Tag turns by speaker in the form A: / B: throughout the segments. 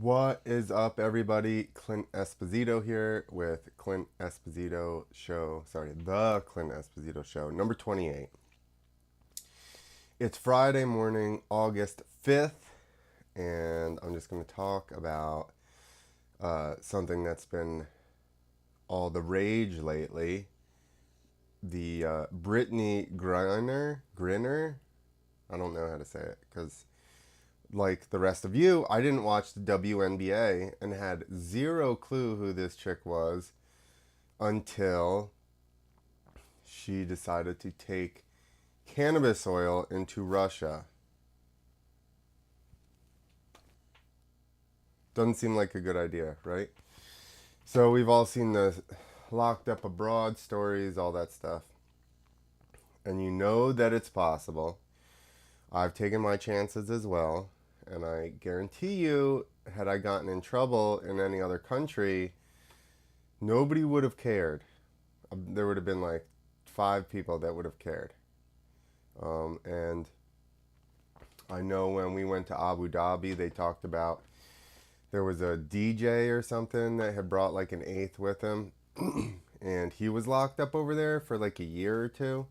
A: What is up, everybody? Clint Esposito here with Clint Esposito Show. Sorry, the Clint Esposito Show, number 28. It's Friday morning, August 5th, and I'm just going to talk about something that's been all the rage lately. The Brittney Griner. I don't know how to say it because like the rest of you, I didn't watch the WNBA and had zero clue who this chick was until she decided to take cannabis oil into Russia. Doesn't seem like a good idea, right? So we've all seen the locked up abroad stories, all that stuff. And you know that it's possible. I've taken my chances as well. And I guarantee you, had I gotten in trouble in any other country, nobody would have cared. There would have been like 5 people that would have cared. And I know when we went to Abu Dhabi, they talked about there was a DJ or something that had brought like an eighth with him, and he was locked up over there for like a year or two.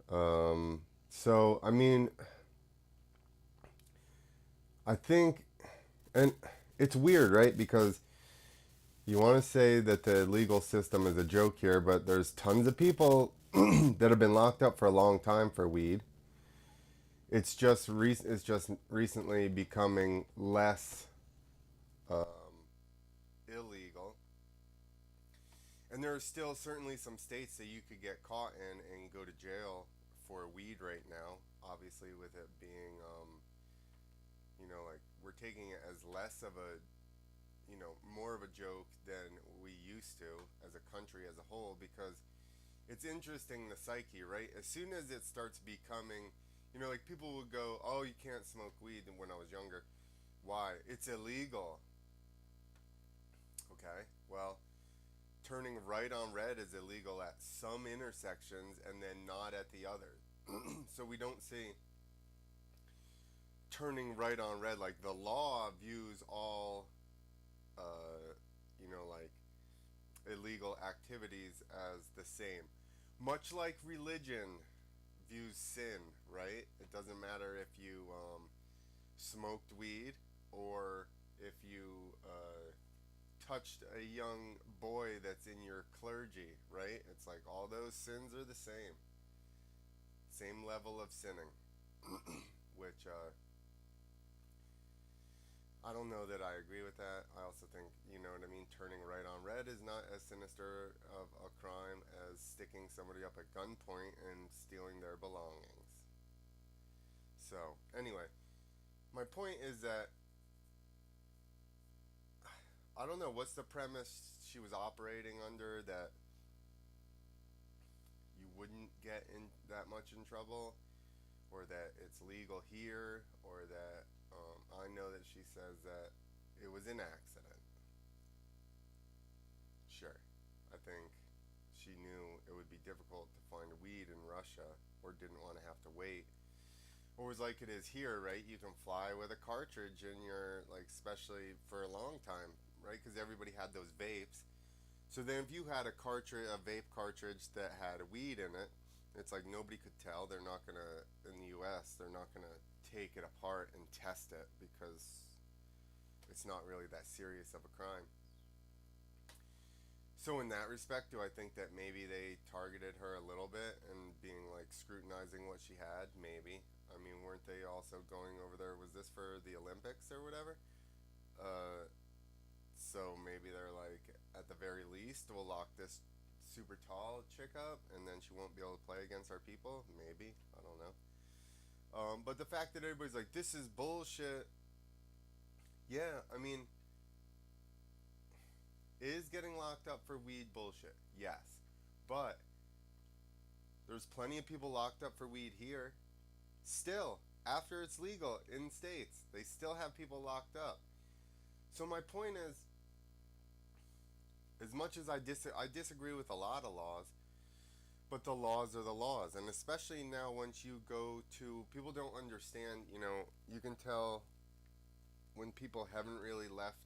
A: So, I mean, I think, and it's weird, right? Because you want to say that the legal system is a joke here, but there's tons of people that have been locked up for a long time for weed. It's just recently becoming less illegal, and there are still certainly some states that you could get caught in and go to jail for weed right now. Obviously, with it being, like we're taking it as less of a, more of a joke than we used to as a country as a whole, because it's interesting, the psyche, right? As soon as it starts becoming, like people would go, oh, you can't smoke weed when I was younger. Why? It's illegal. Okay, well, turning right on red is illegal at some intersections and then not at the others. So we don't see turning right on red. Like the law views all, like illegal activities as the same. Much like religion views sin, right? It doesn't matter if you smoked weed or if you touched a young boy that's in your clergy, right? It's like all those sins are the same. Same level of sinning. Which I don't know that I agree with that. I also think, you know what I mean, turning right on red is not as sinister of a crime as sticking somebody up at gunpoint and stealing their belongings. So, anyway, my point is that I don't know what's the premise she was operating under, that you wouldn't get in that much in trouble, or that it's legal here, or that I know that she says that it was an accident. Sure, I think she knew it would be difficult to find weed in Russia, or didn't want to have to wait. Or was like it is here, right? You can fly with a cartridge in your, like, especially for a long time, right? Because everybody had those vapes. So then if you had a vape cartridge that had weed in it, it's like nobody could tell. They're not gonna, in the U.S., they're not gonna take it apart and test it because it's not really that serious of a crime. So in that respect, do I think that maybe they targeted her a little bit and being like scrutinizing what she had? Maybe. I mean, weren't they also going over there? Was this for the Olympics or whatever? Uh, so maybe they're like, at the very least, we'll lock this super tall chick up, and then she won't be able to play against our people. Maybe, I don't know. But the fact that everybody's like, this is bullshit. Yeah, I mean, is getting locked up for weed bullshit? Yes, but there's plenty of people locked up for weed here. Still, after it's legal in states, they still have people locked up. So my point is, as much as I disagree with a lot of laws, but the laws are the laws, and especially now once you go to, people don't understand. You can tell when people haven't really left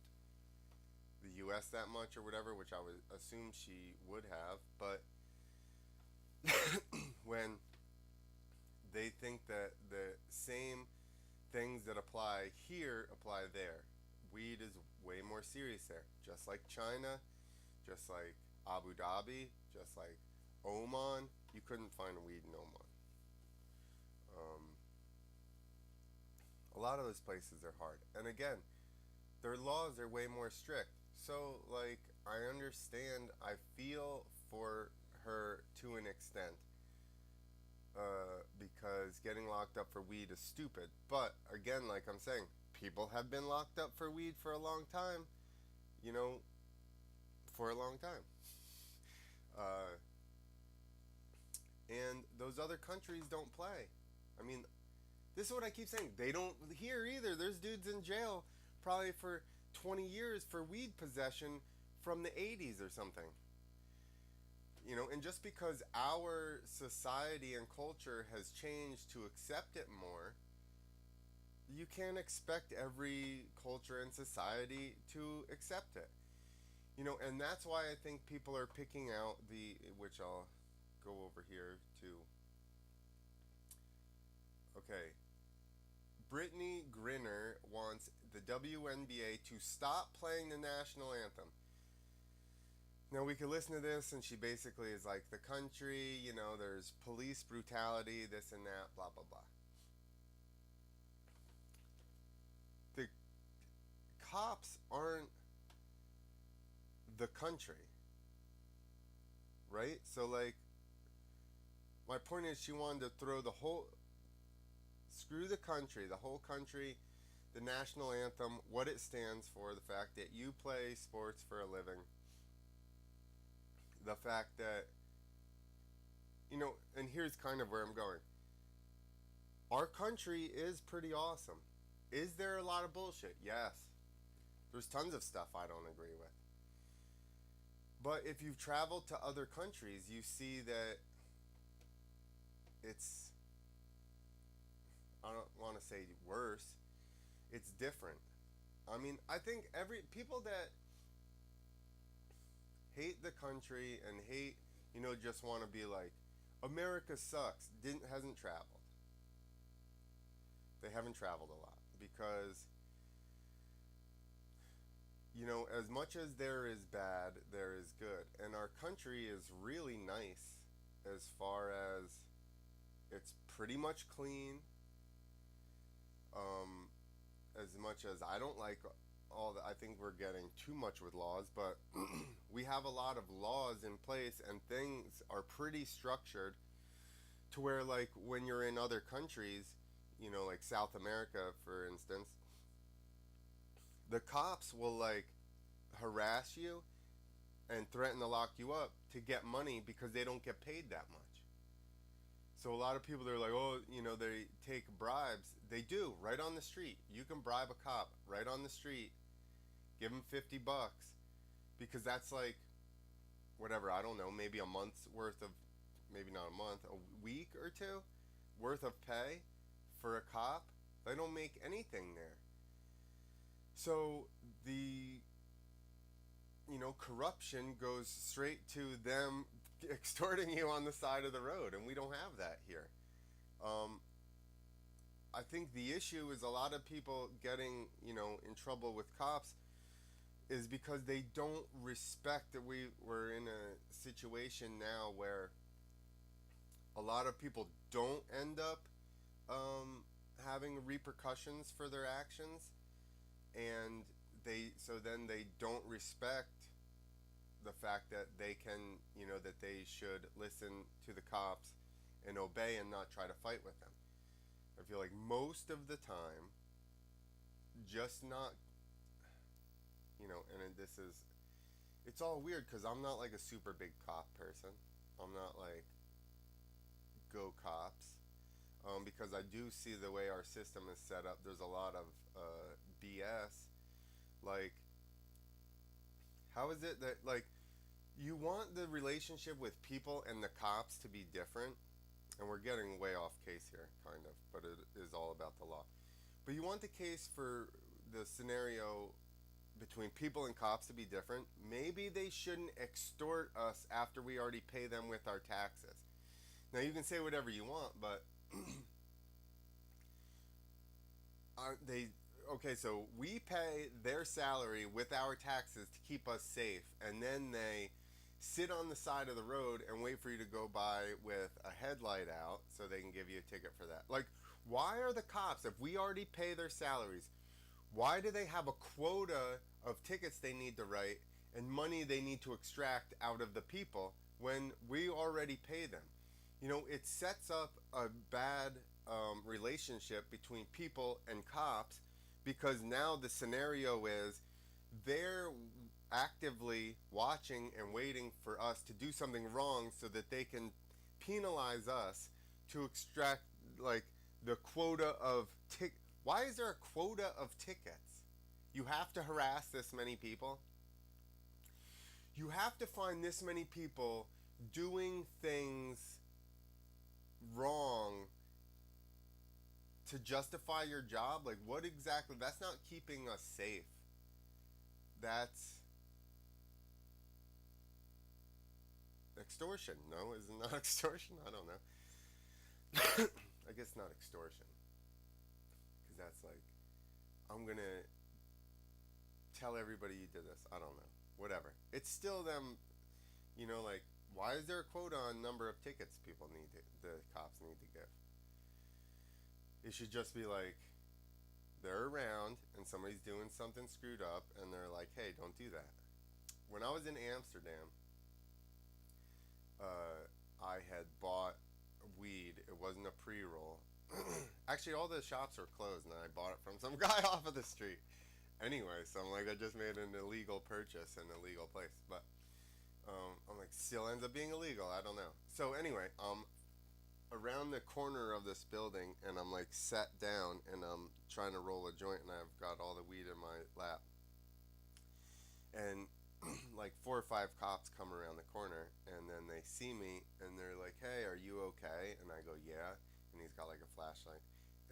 A: the US that much or whatever, which I would assume she would have, but when they think that the same things that apply here apply there. Weed is way more serious there. Just like China, just like Abu Dhabi, just like Oman. You couldn't find weed in Oman. Um, a lot of those places are hard. And again, their laws are way more strict. So, like, I understand, I feel for her to an extent. Because getting locked up for weed is stupid. But again, like I'm saying, people have been locked up for weed for a long time. You know, for a long time. Uh, and those other countries don't play. I mean, this is what I keep saying. They don't here either. There's dudes in jail probably for 20 years for weed possession from the 80s or something. And just because our society and culture has changed to accept it more, you can't expect every culture and society to accept it. And that's why I think people are picking out which I'll go over here to. Okay. Brittney Griner wants the WNBA to stop playing the national anthem. Now, we could listen to this, and she basically is like, the country, there's police brutality, this and that, blah, blah, blah. The cops aren't the country, right? So, like, my point is she wanted to throw screw the country, the whole country, the national anthem, what it stands for, the fact that you play sports for a living. The fact that, and here's kind of where I'm going. Our country is pretty awesome. Is there a lot of bullshit? Yes. There's tons of stuff I don't agree with. But if you've traveled to other countries, you see that it's, I don't want to say worse, it's different. I mean, I think people that hate the country and hate, just want to be like, America sucks, hasn't traveled. They haven't traveled a lot because, as much as there is bad, there is good. And our country is really nice as far as it's pretty much clean. As much as I don't like I think we're getting too much with laws, but we have a lot of laws in place and things are pretty structured to where, like, when you're in other countries, like South America, for instance, the cops will, like, harass you and threaten to lock you up to get money because they don't get paid that much. So a lot of people, they're like, oh, they take bribes. They do, right on the street. You can bribe a cop right on the street. Give him $50. Because that's like, whatever, I don't know, maybe a month's worth of, maybe not a month, a week or two worth of pay for a cop. They don't make anything there. So the, corruption goes straight to them extorting you on the side of the road, and we don't have that here. I think the issue is a lot of people getting, in trouble with cops is because they don't respect that we're in a situation now where a lot of people don't end up having repercussions for their actions, and then they don't respect the fact that they can, that they should listen to the cops and obey and not try to fight with them. I feel like most of the time, just not, and it's all weird because I'm not like a super big cop person. I'm not like, go cops. Because I do see the way our system is set up, there's a lot of BS. Like, how is it that, like, you want the relationship with people and the cops to be different? And we're getting way off case here, kind of, but it is all about the law. But you want the case for the scenario between people and cops to be different. Maybe they shouldn't extort us after we already pay them with our taxes. Now you can say whatever you want, but they okay, so we pay their salary with our taxes to keep us safe, and then they sit on the side of the road and wait for you to go by with a headlight out so they can give you a ticket for that. Like, why are the cops, if we already pay their salaries, why do they have a quota of tickets they need to write and money they need to extract out of the people when we already pay them? You know, it sets up a bad relationship between people and cops, because now the scenario is they're actively watching and waiting for us to do something wrong so that they can penalize us to extract like the quota of why is there a quota of tickets? You have to harass this many people. You have to find this many people doing things wrong to justify your job. Like, what exactly? That's not keeping us safe. That's extortion. No, is it not extortion? I don't know. I guess not extortion, because that's like, I'm gonna tell everybody you did this. I don't know. Whatever. It's still them. You know, like, why is there a quota on number of tickets people need the cops need to give? It should just be like, they're around and somebody's doing something screwed up and they're like, hey, don't do that. When I was in Amsterdam, I had bought weed. It wasn't a pre-roll. Actually, all the shops were closed and I bought it from some guy off of the street. Anyway, so I'm like, I just made an illegal purchase in an illegal place. But I'm like, still ends up being illegal. I don't know. So anyway, around the corner of this building, and I'm like sat down and I'm trying to roll a joint, and I've got all the weed in my lap, and like 4 or 5 cops come around the corner, and then they see me and they're like, hey, are you okay? And I go, yeah. And he's got like a flashlight,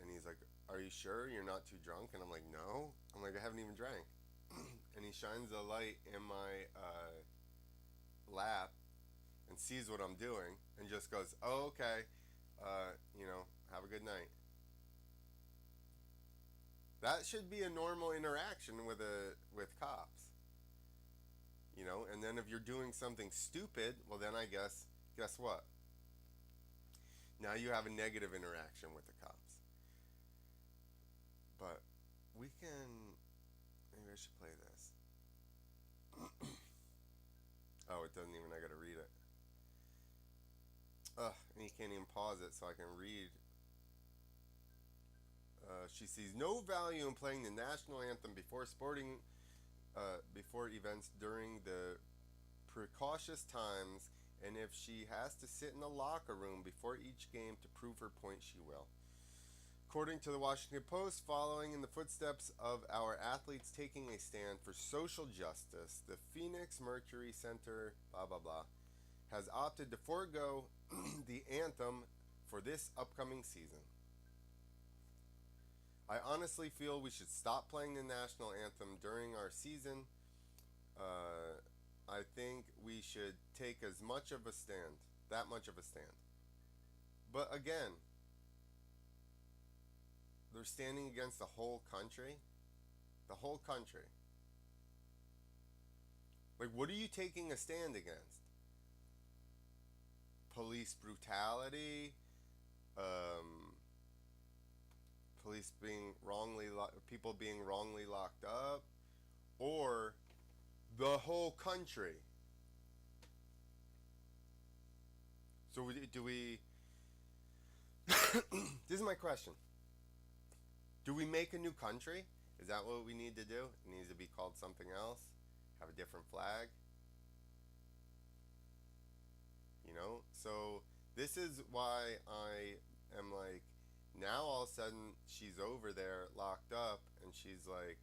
A: and he's like, are you sure you're not too drunk? And I'm like, no. I'm like, I haven't even drank. And he shines a light in my lap and sees what I'm doing and just goes, oh, okay, have a good night. That should be a normal interaction with cops. And then if you're doing something stupid, well then I guess what? Now you have a negative interaction with the cops. But maybe I should play this. Oh, it doesn't even, I gotta read it. And you can't even pause it so I can read. She sees no value in playing the national anthem before events during the precautious times, and if she has to sit in the locker room before each game to prove her point, she will. According to the Washington Post, following in the footsteps of our athletes taking a stand for social justice, the Phoenix Mercury Center, blah blah blah, has opted to forego the anthem for this upcoming season. I honestly feel we should stop playing the national anthem during our season. I think we should take that much of a stand. But again, they're standing against the whole country. The whole country. Like, what are you taking a stand against? Police brutality, people being wrongly locked up, or the whole country? So do we this is my question. Do we make a new country? Is that what we need to do? It needs to be called something else? Have a different flag? So this is why I am like, now all of a sudden she's over there locked up and she's like,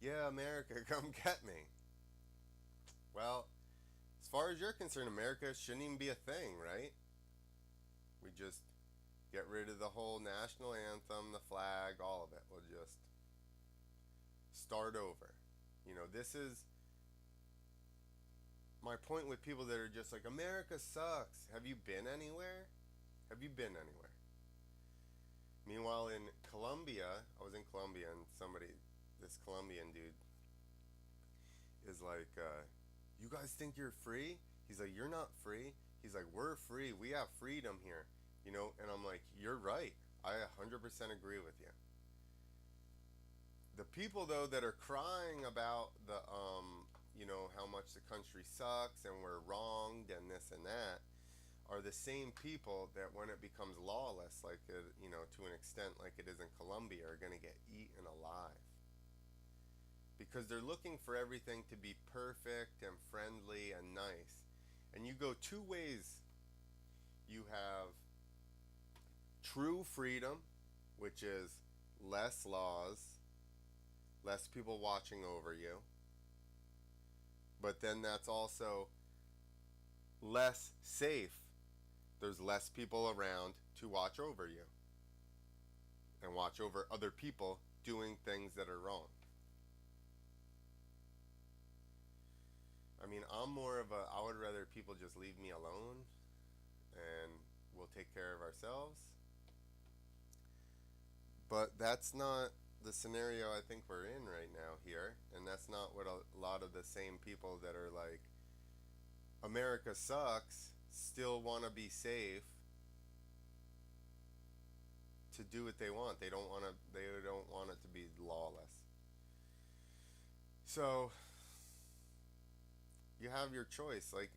A: yeah, America, come get me. Well, as far as you're concerned, America shouldn't even be a thing, right? We just Get rid of the whole national anthem, the flag, all of it. We'll just start over. This is my point with people that are just like, America sucks. Have you been anywhere? Have you been anywhere? Meanwhile, in Colombia, I was in Colombia, and this Colombian dude is like, you guys think you're free? He's like, you're not free. He's like, we're free. We have freedom here. And I'm like, you're right. I 100% agree with you. The people, though, that are crying about how much the country sucks and we're wronged and this and that, are the same people that when it becomes lawless, like to an extent like it is in Colombia, are going to get eaten alive. Because they're looking for everything to be perfect and friendly and nice. And you go two ways. You have true freedom, which is less laws, less people watching over you. But then that's also less safe. There's less people around to watch over you and watch over other people doing things that are wrong. I mean, I would rather people just leave me alone and we'll take care of ourselves. But that's not the scenario I think we're in right now here. And that's not what a lot of the same people that are like, America sucks, still want to be safe to do what they want. They don't want it to be lawless. So you have your choice. Like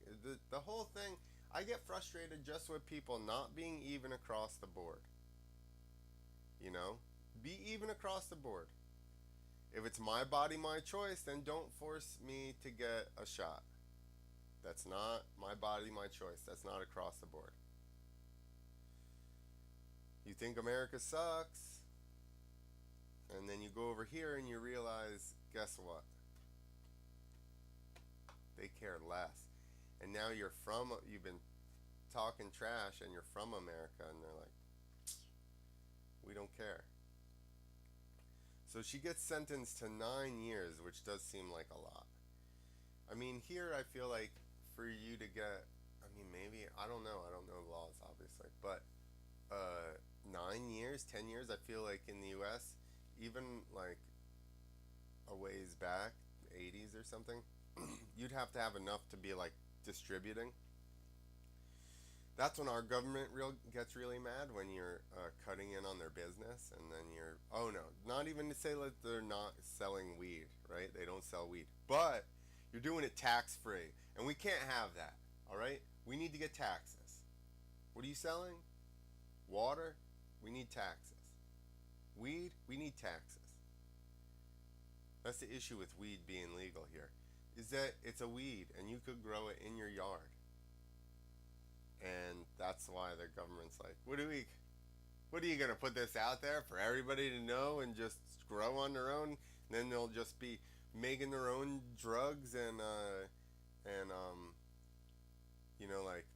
A: the whole thing, I get frustrated just with people not being even across the board. Be even across the board. If it's my body, my choice, then don't force me to get a shot. That's not my body, my choice. That's not across the board. You think America sucks, and then you go over here and you realize, guess what? They care less. And now you've been talking trash and you're from America, and they're like, we don't care. So she gets sentenced to 9 years, which does seem like a lot. I mean, here I feel like for you to get, maybe, I don't know the laws, obviously, but 9 years, 10 years, I feel like in the US, even like a ways back, 80s or something, you'd have to have enough to be like distributing. That's when our government gets really mad, when you're cutting in on their business, and then not even to say that they're not selling weed, right? They don't sell weed, but you're doing it tax-free, and we can't have that, all right? We need to get taxes. What are you selling? Water? We need taxes. Weed? We need taxes. That's the issue with weed being legal here, is that it's a weed, and you could grow it in your yard. And that's why the government's like, what are you going to put this out there for everybody to know and just grow on their own? And then they'll just be making their own drugs and like,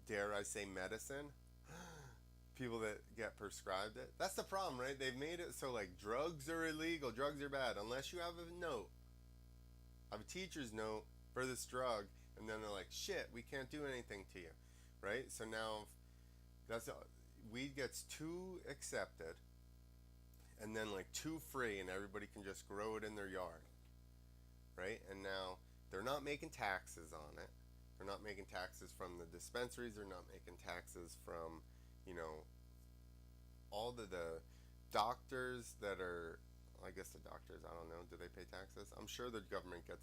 A: dare I say, medicine? People that get prescribed it. That's the problem, right? They've made it so like drugs are illegal, drugs are bad, unless you have a note. I have a teacher's note for this drug, and then they're like, shit, we can't do anything to you, right? So now weed gets too accepted, and then like too free, and everybody can just grow it in their yard, right? And now they're not making taxes on it. They're not making taxes from the dispensaries. They're not making taxes from, all the doctors that are, I guess the doctors, I don't know, do they pay taxes? I'm sure the government gets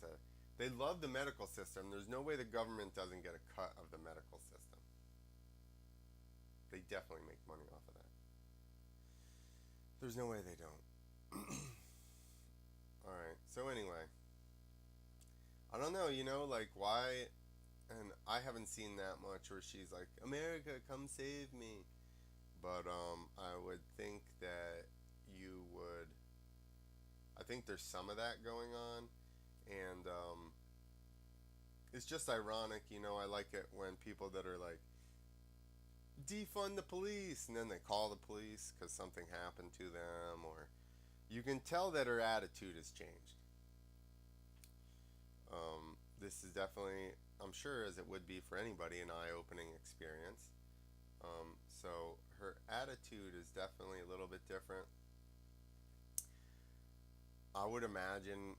A: they love the medical system. There's no way the government doesn't get a cut of the medical system. They definitely make money off of that. There's no way they don't. Alright, so anyway. I don't know, like why, and I haven't seen that much where she's like, America, come save me. But I would think that you would, I think there's some of that going on. And it's just ironic, I like it when people that are like defund the police, and then they call the police because something happened to them, or you can tell that her attitude has changed. This is definitely, I'm sure, as it would be for anybody, an eye-opening experience. So her attitude is definitely a little bit different. I would imagine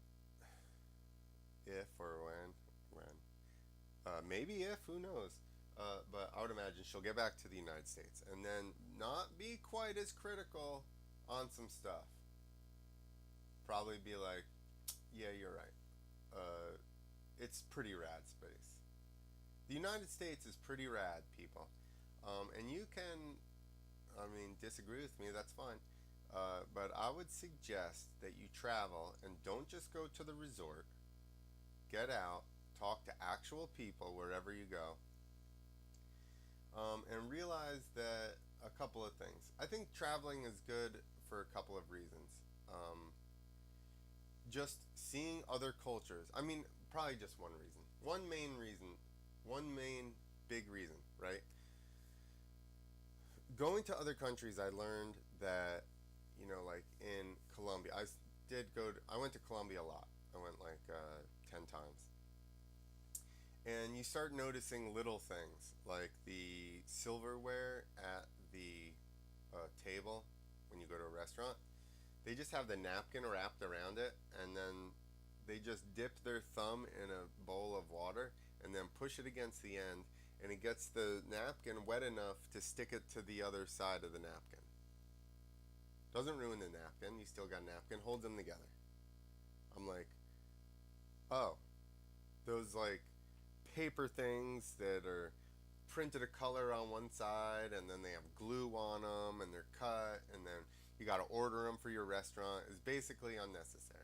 A: if or when, maybe if, who knows? But I would imagine she'll get back to the United States and then not be quite as critical on some stuff. Probably be like, yeah, you're right. Uh, it's pretty rad space. The United States is pretty rad, people. And you can, I mean, disagree with me, that's fine. But I would suggest that you travel and don't just go to the resort. Get out, talk to actual people wherever you go, and realize that a couple of things. I think traveling is good for a couple of reasons. Just seeing other cultures. I mean, probably just one reason. One main reason. One main big reason, right? Going to other countries, I learned that, like in Colombia, I went to Colombia a lot. I went like 10 times. And you start noticing little things like the silverware at the table when you go to a restaurant. They just have the napkin wrapped around it, and then they just dip their thumb in a bowl of water and then push it against the end, and it gets the napkin wet enough to stick it to the other side of the napkin. Doesn't ruin the napkin, you still got a napkin, holds them together. I'm like, oh, those like paper things that are printed a color on one side and then they have glue on them and they're cut and then you got to order them for your restaurant is basically unnecessary.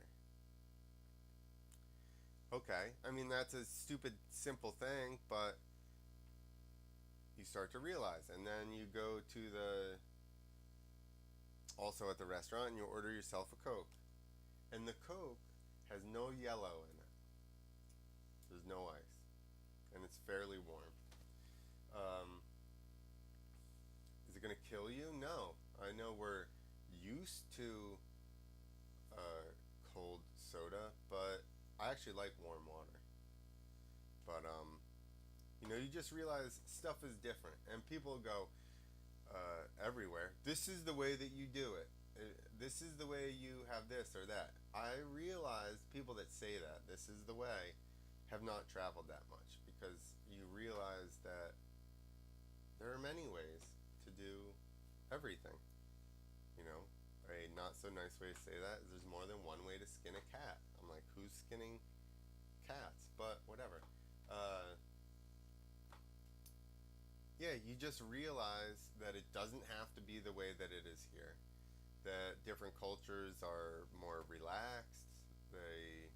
A: Okay, I mean, that's a stupid simple thing, but you start to realize, and then you go to the also at the restaurant and you order yourself a Coke, and the Coke has no yellow in it. There's no ice, and it's fairly warm. um, is it going to kill you? No. I know we're used to uh, cold soda, but I actually like warm water. But you just realize stuff is different, and people go everywhere. This is the way that you do it. This is the way you have this or that. I realize people that say that this is the way have not traveled that much, because you realize that there are many ways to do everything. You know, a not so nice way to say that is there's more than one way to skin a cat. I'm like, who's skinning cats? But whatever. Uh, yeah, you just realize that it doesn't have to be the way that it is here. That different cultures are more relaxed. They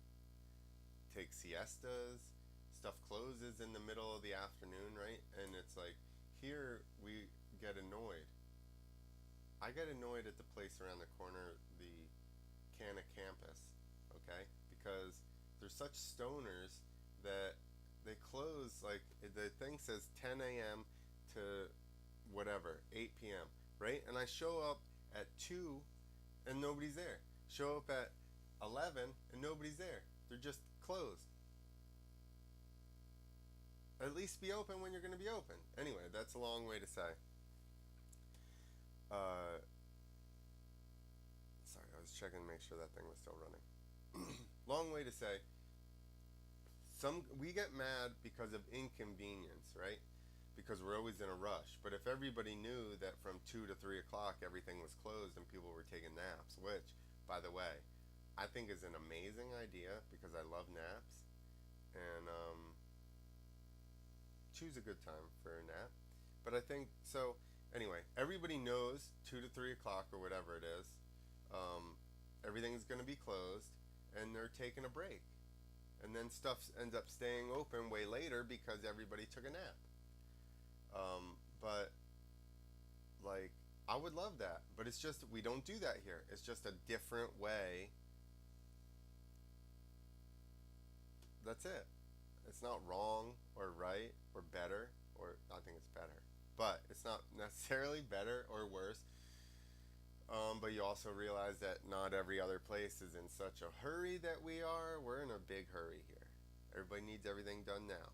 A: take siestas. Stuff closes in the middle of the afternoon, right? And it's like, here we get annoyed. I get annoyed at the place around the corner, the Canna campus, okay? Because they're such stoners that they close, like, the thing says 10 a.m. to whatever, 8 p.m., right? And I show up at 2 and nobody's there. Show up at 11 and nobody's there. They're just closed. At least be open when you're going to be open. Anyway, that's a long way to say. Uh, Sorry, I was checking to make sure that thing was still running. Long way to say, we get mad because of inconvenience, right? Because we're always in a rush. But if everybody knew that from 2 to 3 o'clock everything was closed and people were taking naps, which, by the way, I think is an amazing idea because I love naps, and choose a good time for a nap. But I think so. Anyway, everybody knows 2 to 3 o'clock or whatever it is, um, everything's going to be closed, and they're taking a break, and then stuff ends up staying open way later because everybody took a nap. But like, I would love that, but it's just we don't do that here. It's just a different way. That's it. It's not wrong or right or better, or I think it's better. But it's not necessarily better or worse. But you also realize that not every other place is in such a hurry that we are. We're in a big hurry here. Everybody needs everything done now.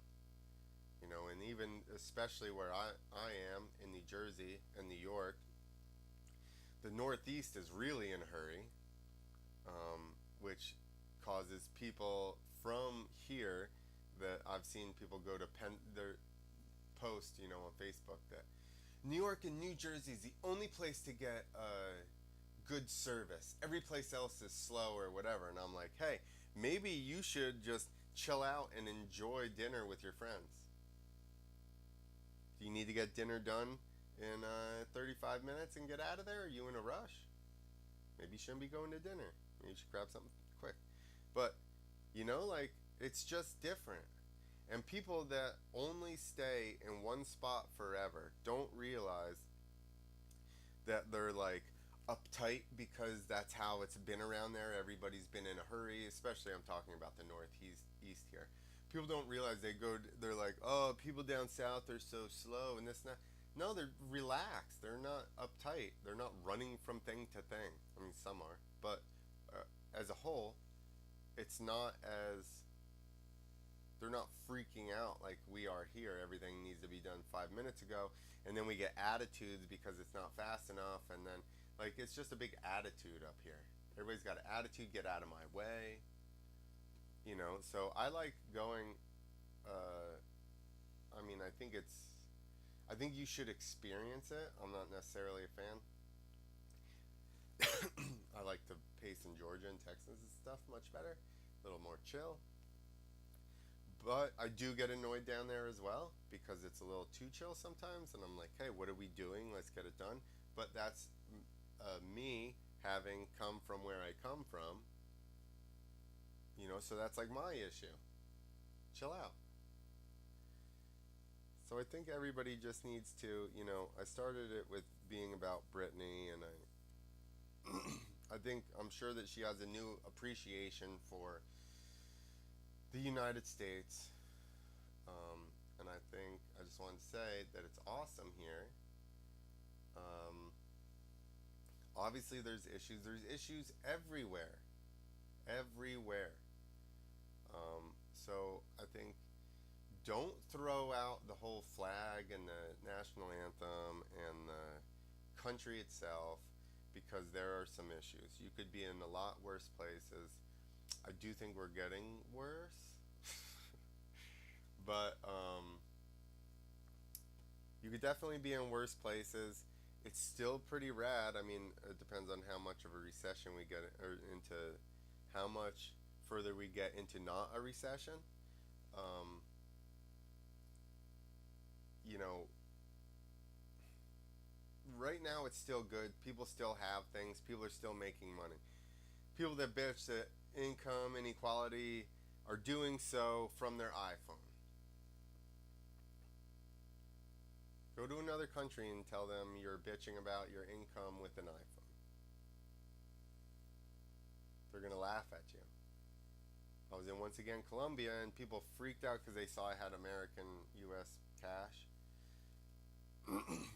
A: And even especially where I am in New Jersey and New York, the Northeast is really in a hurry, which causes people from here that I've seen people go to their post, on Facebook that New York and New Jersey is the only place to get good service. Every place else is slow or whatever. And I'm like, hey, maybe you should just chill out and enjoy dinner with your friends. Do you need to get dinner done in 35 minutes and get out of there? Are you in a rush? Maybe you shouldn't be going to dinner. Maybe you should grab something quick. But, like, it's just different. And people that only stay in one spot forever don't realize that they're like uptight because that's how it's been around there. Everybody's been in a hurry, especially I'm talking about the Northeast here. People don't realize they're like, oh, people down south are so slow and this and that. No, they're relaxed. They're not uptight. They're not running from thing to thing. I mean, some are, but as a whole, it's not as they're not freaking out like we are here. Everything needs to be done 5 minutes ago, and then we get attitudes because it's not fast enough, and then like it's just a big attitude up here. Everybody's got an attitude. Get out of my way. So I like going. I mean, I think you should experience it. I'm not necessarily a fan. I like the pace in Georgia and Texas and stuff much better. A little more chill. But I do get annoyed down there as well because it's a little too chill sometimes. And I'm like, hey, what are we doing? Let's get it done. But that's me having come from where I come from. So that's like my issue. Chill out. So I think everybody just needs to, I started it with being about Brittney, and I'm sure that she has a new appreciation for the United States. And I just want to say that it's awesome here. Obviously, there's issues. There's issues everywhere. Everywhere. So I think don't throw out the whole flag and the national anthem and the country itself because there are some issues. You could be in a lot worse places. I do think we're getting worse. But you could definitely be in worse places. It's still pretty rad. I mean, it depends on how much of a recession we get or into, how much further we get into not a recession. Um, you know, right now it's still good. People still have things. People are still making money. People that bitch that income inequality are doing so from their iPhone. Go to another country and tell them you're bitching about your income with an iPhone. They're going to laugh at you. I was in once again Colombia and people freaked out because they saw I had American US cash.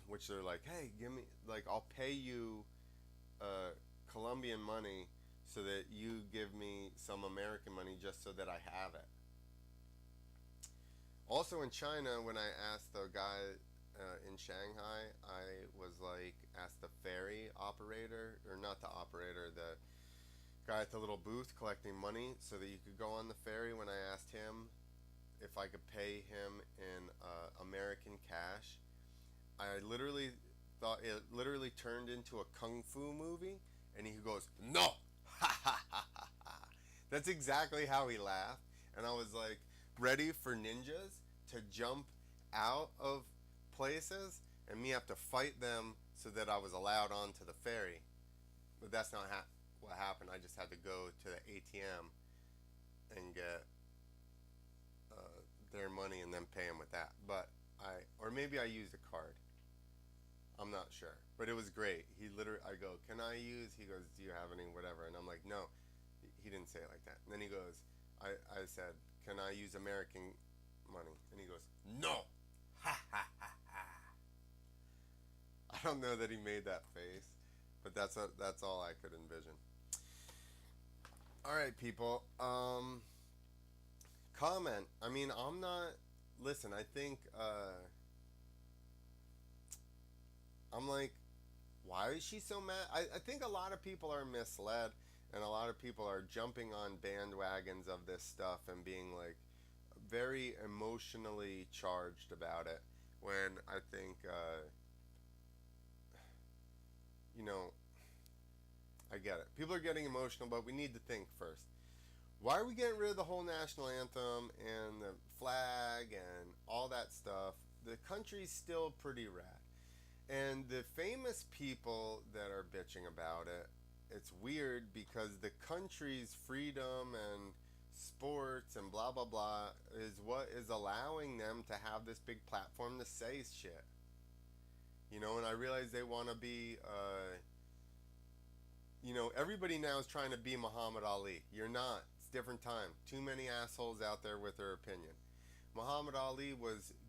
A: Which they're like, hey, give me, like, I'll pay you Colombian money so that you give me some American money just so that I have it. Also in China, when I asked the guy in Shanghai, I was like, asked the ferry operator, or not the operator, the guy at the little booth collecting money so that you could go on the ferry. When I asked him if I could pay him in American cash, I literally thought it literally turned into a kung fu movie, and he goes, no, ha ha ha ha ha. That's exactly how he laughed, and I was like ready for ninjas to jump out of places and me have to fight them so that I was allowed onto the ferry. But that's not what happened. I just had to go to the ATM and get their money and then pay them with that. But or maybe I used a card. I'm not sure, but it was great. I go, can I use? He goes, do you have any whatever? And I'm like, no. He didn't say it like that. And then he goes, I said, can I use American money? And he goes, no. Ha ha ha ha. don't know that he made that face, but that's all I could envision. All right, people. Comment. I mean, I'm not. Listen, I think I'm like, why is she so mad? I think a lot of people are misled, and a lot of people are jumping on bandwagons of this stuff and being like very emotionally charged about it. When I think, you know, I get it. People are getting emotional, but we need to think first. Why are we getting rid of the whole national anthem and the flag and all that stuff? The country's still pretty rad. And the famous people that are bitching about it, it's weird because the country's freedom and sports and blah blah blah is what is allowing them to have this big platform to say shit. And I realize they want to be, everybody now is trying to be Muhammad Ali. You're not. It's different time. Too many assholes out there with their opinion. Muhammad Ali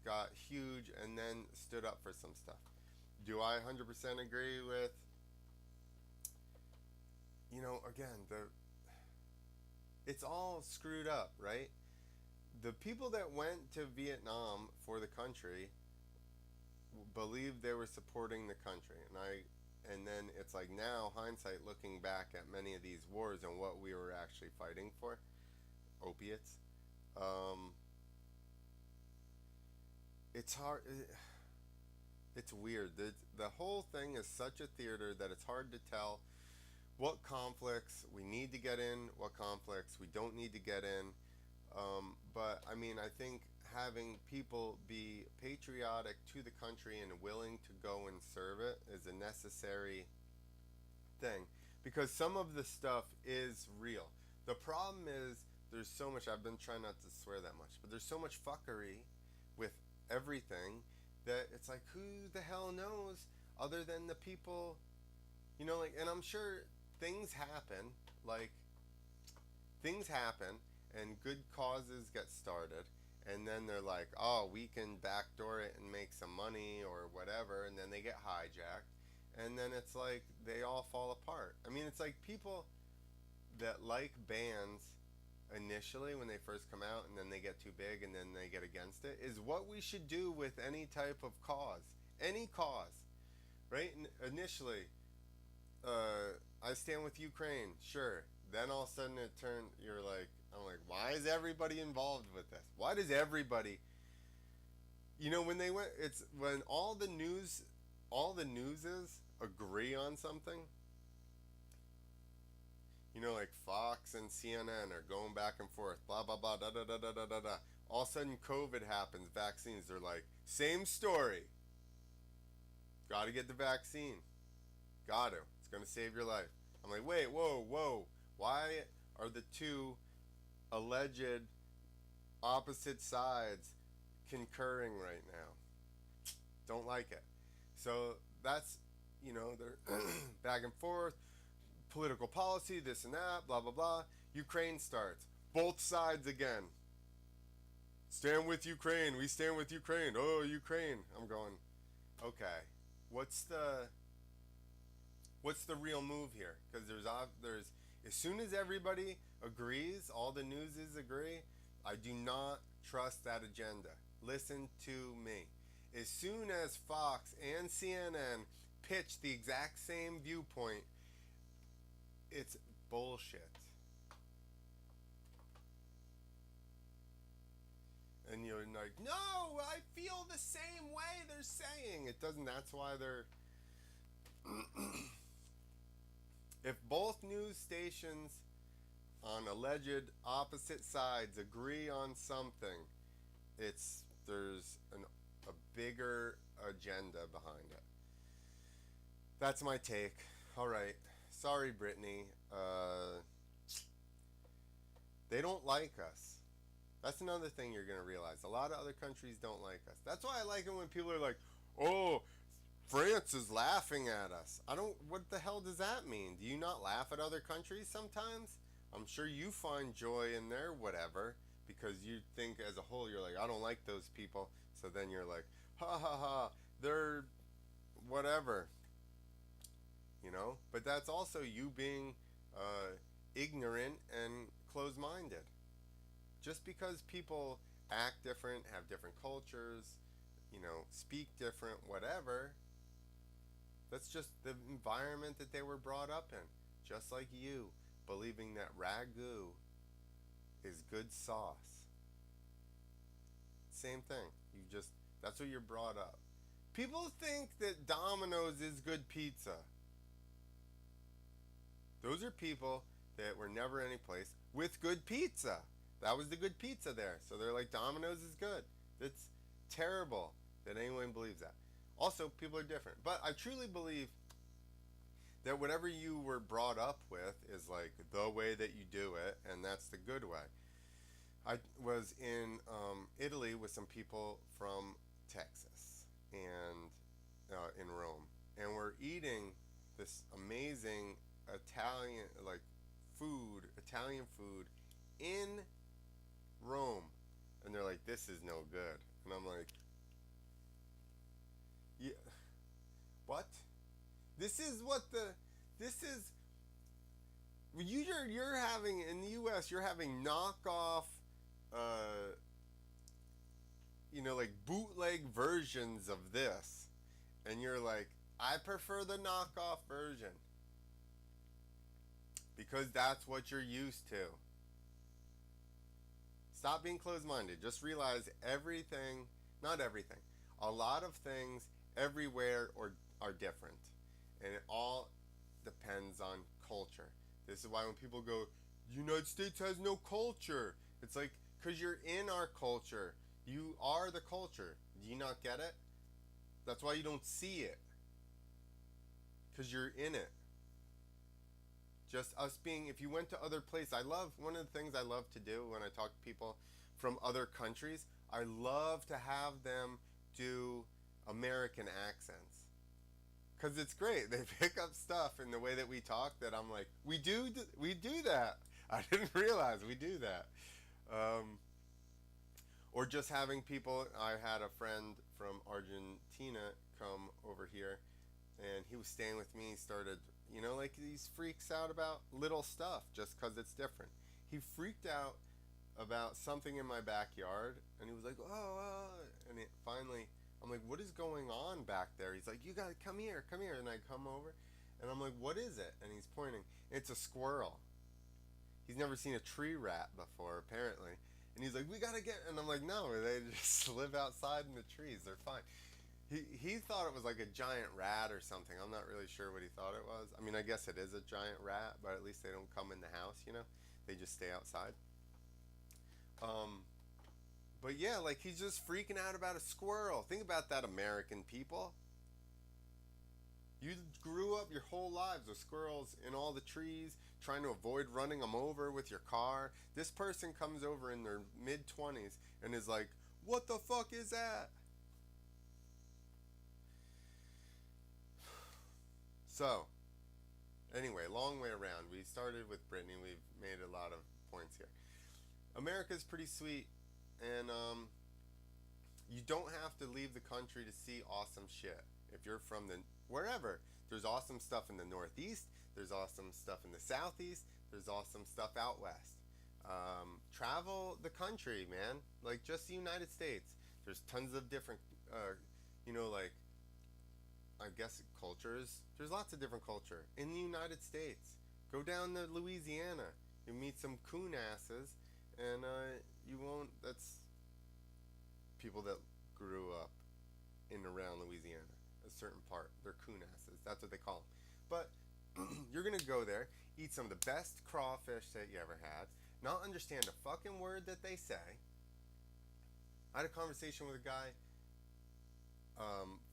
A: got huge and then stood up for some stuff. Do I 100% agree with, again, it's all screwed up, right? The people that went to Vietnam for the country believed they were supporting the country. And then it's like now, hindsight, looking back at many of these wars and what we were actually fighting for, opiates, it's hard. It's weird. The whole thing is such a theater that it's hard to tell what conflicts we need to get in, what conflicts we don't need to get in. But I mean, I think having people be patriotic to the country and willing to go and serve it is a necessary thing, because some of the stuff is real. The problem is there's so much, I've been trying not to swear that much, but there's so much fuckery with everything that it's like, who the hell knows other than the people, and I'm sure things happen, and good causes get started, and then they're like, oh, we can backdoor it and make some money or whatever, and then they get hijacked, and then it's like they all fall apart. I mean, it's like people that like bands initially when they first come out, and then they get too big and then they get against it, is what we should do with any type of cause, right? Initially, I stand with Ukraine, sure. Then all of a sudden I'm like, why is everybody involved with this? Why does everybody, when all the newses agree on something, like Fox and CNN are going back and forth, blah, blah, blah, da, da, da, da, da, da, da. All of a sudden, COVID happens, vaccines, they're like, same story. Gotta get the vaccine. Gotta. It's gonna save your life. I'm like, wait, whoa. Why are the two alleged opposite sides concurring right now? Don't like it. So that's, they're back and forth. Political policy, this and that, blah, blah, blah. Ukraine starts. Both sides again. Stand with Ukraine. We stand with Ukraine. Oh, Ukraine. I'm going, okay. What's the real move here? Because there's as soon as everybody agrees, all the newses agree, I do not trust that agenda. Listen to me. As soon as Fox and CNN pitch the exact same viewpoint, it's bullshit. And you're like, no, I feel the same way they're saying. It doesn't, that's why they're... If both news stations on alleged opposite sides agree on something, there's a bigger agenda behind it. That's my take. All right. Sorry, Brittney. They don't like us. That's another thing you're going to realize. A lot of other countries don't like us. That's why I like it when people are like, oh, France is laughing at us. What the hell does that mean? Do you not laugh at other countries sometimes? I'm sure you find joy in their whatever, because you think as a whole, you're like, I don't like those people. So then you're like, ha ha ha, they're whatever, But that's also you being ignorant and closed-minded. Just because people act different, have different cultures, speak different, whatever, that's just the environment that they were brought up in. Just like you, believing that ragu is good sauce. Same thing. That's what you're brought up. People think that Domino's is good pizza. Those are people that were never any place with good pizza. That was the good pizza there. So they're like, Domino's is good. It's terrible that anyone believes that. Also, people are different. But I truly believe that whatever you were brought up with is like the way that you do it, and that's the good way. I was in Italy with some people from Texas and in Rome, and we're eating this amazing Italian food in Rome, and they're like, "This is no good," and I'm like, "Yeah, what? This is you're having in the U.S. You're having knockoff, like bootleg versions of this, and you're like, I prefer the knockoff version because that's what you're used to." Stop being closed-minded. Just realize everything, not everything, a lot of things everywhere are different, and it all depends on culture. This is why when people go, the United States has no culture, it's like, because you're in our culture. You are the culture. Do you not get it? That's why you don't see it, because you're in it. Just us being, if you went to other places, one of the things I love to do when I talk to people from other countries, I love to have them do American accents. Because it's great. They pick up stuff in the way that we talk that I'm like, we do that. I didn't realize we do that. Or just having people, I had a friend from Argentina come over here, and he was staying with me. He started, like these freaks out about little stuff just because it's different. He freaked out about something in my backyard, and he was like, oh. And finally, I'm like, what is going on back there? He's like, you gotta come here. And I come over, and I'm like, what is it? And he's pointing. It's a squirrel. He's never seen a tree rat before, apparently. And he's like, we gotta get, and I'm like, no, they just live outside in the trees. They're fine. He thought it was like a giant rat or something. I'm not really sure what he thought it was. I mean, I guess it is a giant rat, but at least they don't come in the house, They just stay outside. But yeah, like he's just freaking out about a squirrel. Think about that, American people. You grew up your whole lives with squirrels in all the trees, trying to avoid running them over with your car. This person comes over in their mid-20s and is like, what the fuck is that? So, anyway, long way around. We started with Brittney. We've made a lot of points here. America's pretty sweet, and you don't have to leave the country to see awesome shit. If you're from wherever, there's awesome stuff in the Northeast, there's awesome stuff in the Southeast, there's awesome stuff out West. Travel the country, man. Like, just the United States. There's tons of different, like, I guess cultures. There's lots of different culture in the United States. Go down to Louisiana. You meet some coon asses, and you won't. That's people that grew up in and around Louisiana, a certain part. They're coon asses. That's what they call them. But you're gonna go there, eat some of the best crawfish that you ever had, not understand a fucking word that they say. I had a conversation with a guy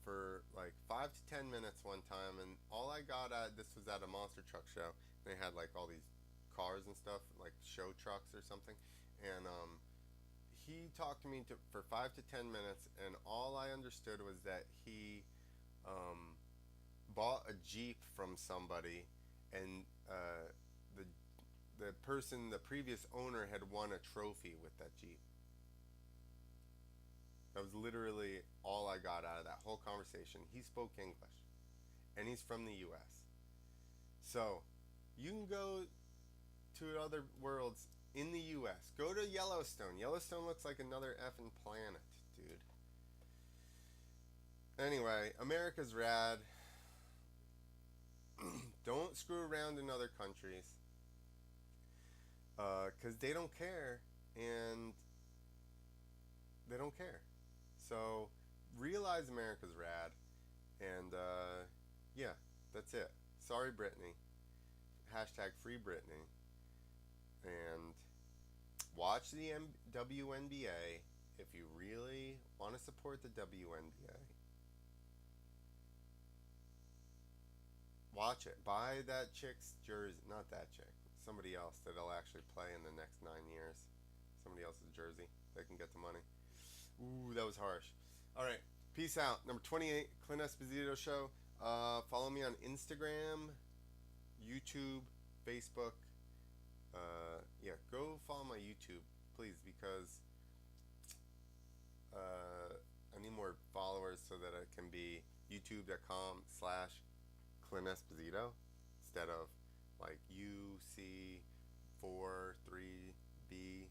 A: for like 5 to 10 minutes one time, and all I got this was at a monster truck show. They had like all these cars and stuff, like show trucks or something, and he talked to me for 5 to 10 minutes, and all I understood was that he bought a Jeep from somebody, and the person, the previous owner, had won a trophy with that Jeep. That was literally all I got out of that whole conversation. He spoke English. and he's from the U.S. So you can go to other worlds in the U.S. Go to Yellowstone. Yellowstone looks like another effing planet, dude. Anyway, America's rad. Don't screw around in other countries, because they don't care, and they don't care. So realize America's rad, and yeah, that's it. Sorry, Brittney. Hashtag free Brittney. And watch the WNBA if you really want to support the WNBA. Watch it. Buy that chick's jersey. Not that chick. Somebody else that'll actually play in the next 9 years. Somebody else's jersey. They can get the money. Ooh, that was harsh. All right. Peace out. Number 28, Clint Esposito Show. Follow me on Instagram, YouTube, Facebook. Yeah, go follow my YouTube, please, because I need more followers so that I can be youtube.com/Clint Esposito instead of like UC43B